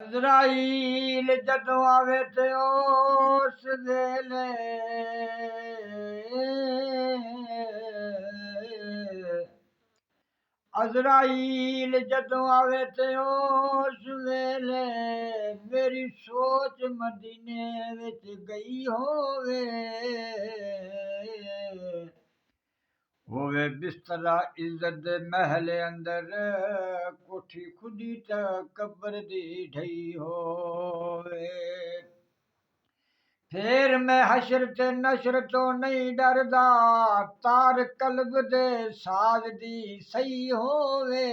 अज़राइल जदों आवे ते उस वेले अज़राइल जदों आवे ते उस वेले मेरी सोच मदीने विच गई होवे बिस्तरा इज्जत दे महल अंदर कोठी खुदी ते कब्र दी ढई होवे फिर मैं हशर ते नशर तो नहीं डरदा तार कल्ब दे साज दी सही होवे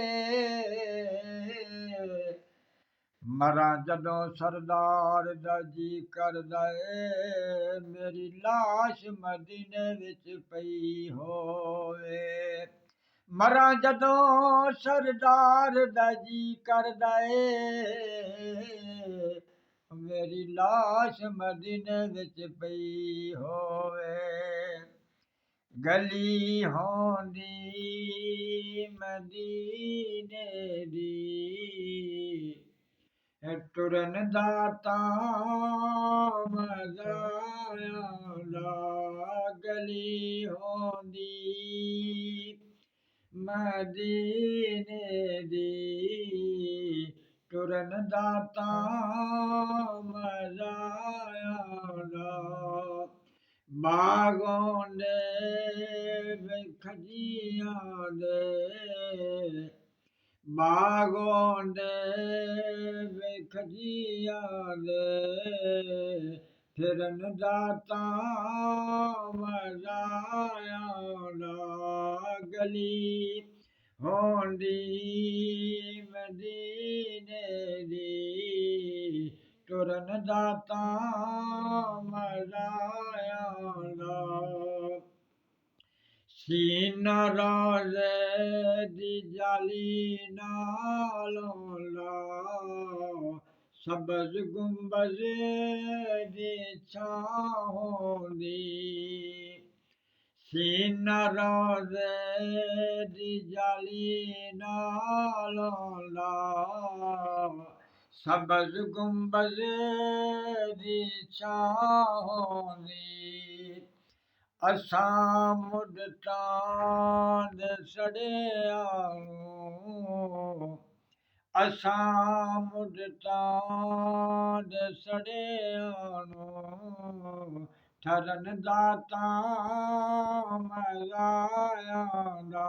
मरा जदों सरदार दा जी करदा ए मेरी लाश मदीने विच पई होवे मरा जदों सरदार दा जी करदा ए मेरी लाश मदीने विच पई होवे गली होंदी मदीने दी टुरन दा तां मज़ा आंदा गली होंदी मदीने दी टुरन दा तां मज़ा आंदा बागों दे खजियां दे बागों दे खजियां दे फिरन दा तां मज़ा आंदा गली होंदी मदीने दी टुरन दा तां मज़ा आंदा सीना रोज़े दी जाली नालों ला सबज़ गुंबज़ दी छां होंदी सीना रोज़े दी जाली नालों ला सबज़ गुंबज़ दी छां होंदी असां मुडतां दे सड़ियां नूं असां मुडतां दे सड़ियां नूं ठरन दा तां मज़ा आंदा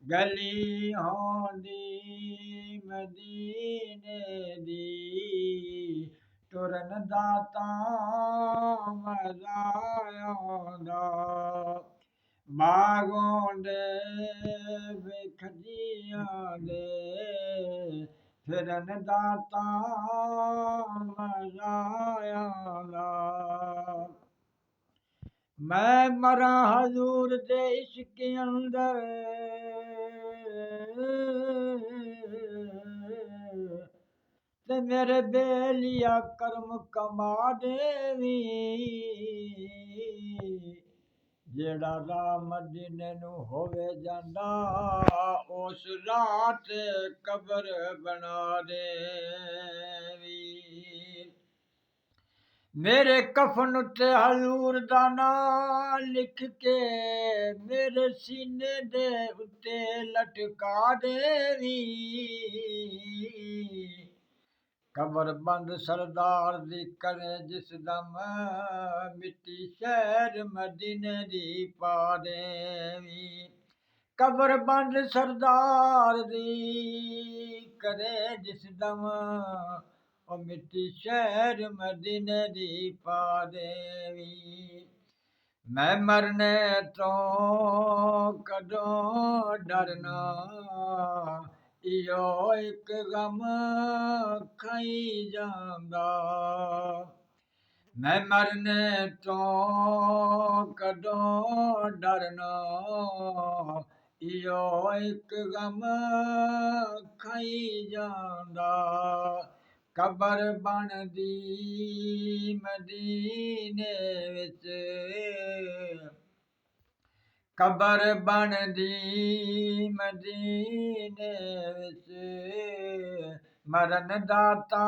गली होंदी मदीने दी टुरन दा तां मज़ा आंदा बागों दे खजियां दे फिरन दा तां मज़ा आंदा मैं मरा हजूर दे इश्क अंदर ते मेरे बेलिया कर्म कमा देवी जेड़ा राह मदीने नू होवे जांदा उस रात कब्र बना देवी मेरे कफन उत्ते हजूर दा नां लिख के मेरे सीने दे उत्ते लटका देवी कबर बंद सरदार दी करे जिस दम मिट्टी शहर मदीने दी पा देवी कबर बंद सरदार दी करे जिस दम ओ मिट्टी शहर मदीने दी पा देवी मैं मरने तो कदों डरना इयो एक गम खाई जांदा मैं मरने तो कदों डरना इयो एक गम खाई जांदा कबर बनदी मदीने विच कबर बनदी मदीने विच ਮਰਨ ਦਾਤਾ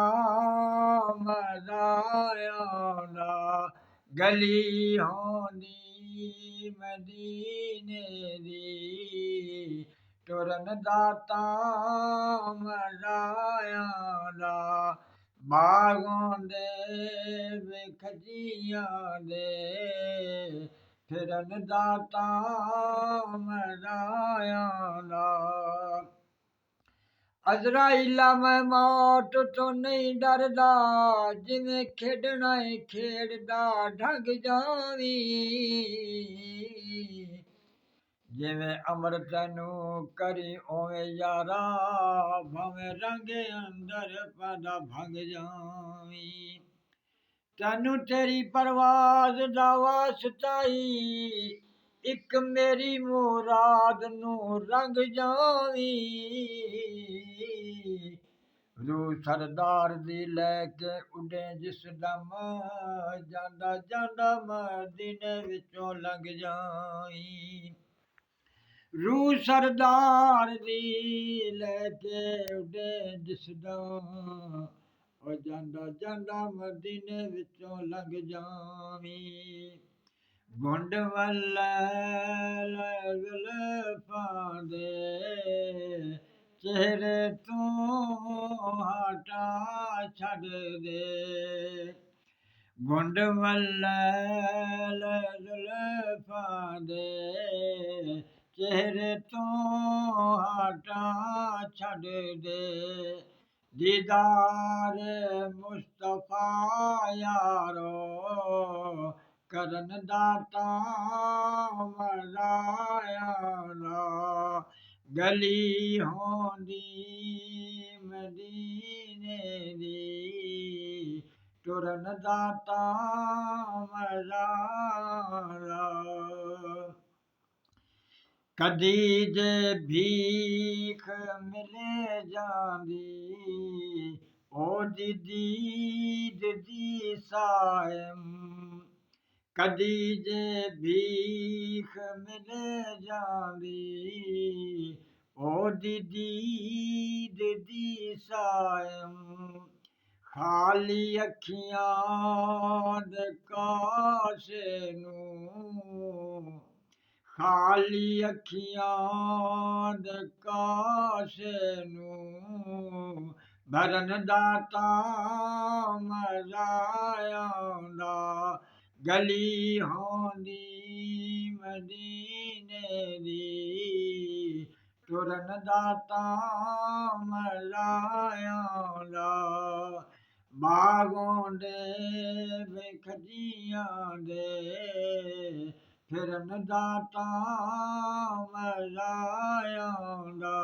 ਮਰਾਇਆ ਦਾ ਗਲੀ ਹੋਂਦੀ ਮਦੀਨੇ ਦੀ ਟੁਰਨ ਦਾਤਾ ਮਰਾਇਆ ਦਾ ਬਾਗੋਂ ਦੇ ਵਿਖਜੀਆਂ ਦੇ ਫਿਰਨ ਦਾਤਾ ਮਰਾਇਆ ਦਾ ਅਜ਼ਰਾਈਲਾ ਮੈਂ ਮੌਤ ਤੋਂ ਨਹੀਂ ਡਰਦਾ ਜਿਵੇਂ ਖੇਡਣਾ ਏ ਖੇਡਦਾ ਢੰਗ ਜਾਵੀਂ ਜਿਵੇਂ ਅੰਮ੍ਰਿਤ ਨੂੰ ਕਰੀ ਉਵੇਂ ਯਾਰਾ ਭਾਵੇਂ ਰੰਗੇ ਅੰਦਰ ਪਾਦਾ ਭੰਗ ਜਾਵੀਂ ਤੈਨੂੰ ਤੇਰੀ ਪਰਵਾਜ਼ ਦਾ ਵਾਸਤਾ ਈ ਇੱਕ ਮੇਰੀ ਮੁਰਾਦ ਨੂੰ ਰੰਗ ਜਾਵੀਂ ਰੂਹ ਸਰਦਾਰ ਦੀ ਲੈ ਕੇ ਉੱਡੇ ਜਿਸ ਦਮ ਜਾਂਦਾ ਜਾਂਦਾ ਮਦੀਨੇ ਵਿੱਚੋਂ ਲੰਘ ਜਾਵੀਂ ਰੂਹ ਸਰਦਾਰ ਦੀ ਲੈ ਕੇ ਉੱਡੇ ਜਿਸ ਦਮ ਉਹ ਜਾਂਦਾ ਜਾਂਦਾ ਮਦੀਨੇ ਵਿੱਚੋਂ ਲੰਘ ਜਾਵੀਂ ਗੁੰਡ ਵੱਲੇ ਜ਼ੁਲਫਾਂ ਦੇ ਚਿਹਰੇ ਤੋਂ ਹਟਾ ਛੱਡ ਦੇ ਗੁੰਡ ਵੱਲੇ ਜ਼ੁਲਫਾਂ ਦੇ ਚਿਹਰੇ ਤੋਂ ਹਟਾ ਛੱਡ ਦੇ ਦੀਦਾਰ ਮੁਸਤਫਾ ਯਾਰੋ ਕਰਨ ਦਾਤਾ ਮਰਾਇਆ ਦਾ ਗਲੀ ਹੋਂਦੀ ਮਦੀਨੇ ਦੀ ਟੁਰਨ ਦਾਤਾ ਮਰਾਇਆ ਕਦੀ ਜੇ ਭੀਖ ਮਿਲੇ ਜਾਂਦੀ ਉਹਦੀ ਦੀਦ ਦੀ ਸਾਇਮ ਕਦੀ ਜੇ ਭੀਖ ਮਿਲੇ ਜਾਂਦੀ ਉਹਦੀ ਦੀਦ ਦੀ ਸਾਇਮ ਖਾਲੀ ਅੱਖੀਆਂ ਦੇ ਕਾਸੇ ਨੂੰ ਖਾਲੀ ਅੱਖੀਆਂ ਦੇ ਕਾਸੇ ਨੂੰ ਭਰਨ ਦਾਤਾ ਮਰਾਇਆ ਦਾ ਗਲੀ ਹੋਂਦੀ ਮਦੀਨੇ ਦੀ ਟੁਰਨ ਦਾਤਾ ਮਰਾਇਆ ਦਾ ਬਾਗੋਂ ਦੇ ਵਿਖਜੀਆਂ ਦੇ ਫਿਰਨ ਦਾਤਾ ਮਰਾਇਆ ਦਾ